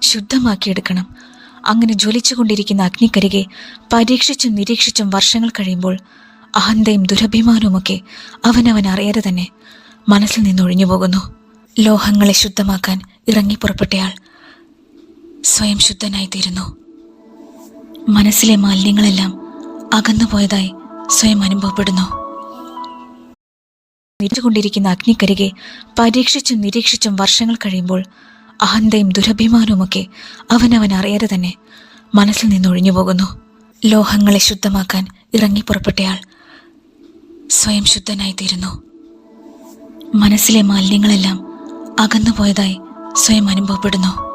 ശുദ്ധമാക്കിയെടുക്കണം. അങ്ങനെ ജ്വലിച്ചുകൊണ്ടിരിക്കുന്ന അഗ്നിക്കരികെ പരീക്ഷിച്ചും നിരീക്ഷിച്ചും വർഷങ്ങൾ കഴിയുമ്പോൾ അഹന്തയും ദുരഭിമാനവുമൊക്കെ അവനവൻ അറിയാതെ തന്നെ മനസ്സിൽ നിന്നൊഴിഞ്ഞു പോകുന്നു. ലോഹങ്ങളെ ശുദ്ധമാക്കാൻ ഇറങ്ങി പുറപ്പെട്ടയാൾ സ്വയം ശുദ്ധനായിത്തീരുന്നു. മനസ്സിലെ മാലിന്യങ്ങളെല്ലാം അകന്നുപോയതായി സ്വയം അനുഭവപ്പെടുന്നു. നിരീച്ചുകൊണ്ടിരിക്കുന്ന അഗ്നിക്കരികെ പരീക്ഷിച്ചും നിരീക്ഷിച്ചും വർഷങ്ങൾ കഴിയുമ്പോൾ അഹന്തയും ദുരഭിമാനവുമൊക്കെ അവനവൻ അറിയാതെ തന്നെ മനസ്സിൽ നിന്നൊഴിഞ്ഞു പോകുന്നു. ലോഹങ്ങളെ ശുദ്ധമാക്കാൻ ഇറങ്ങി പുറപ്പെട്ടയാൾ സ്വയം ശുദ്ധനായിത്തീരുന്നു. മനസ്സിലെ മാലിന്യങ്ങളെല്ലാം അകന്നുപോയതായി സ്വയം അനുഭവപ്പെടുന്നു.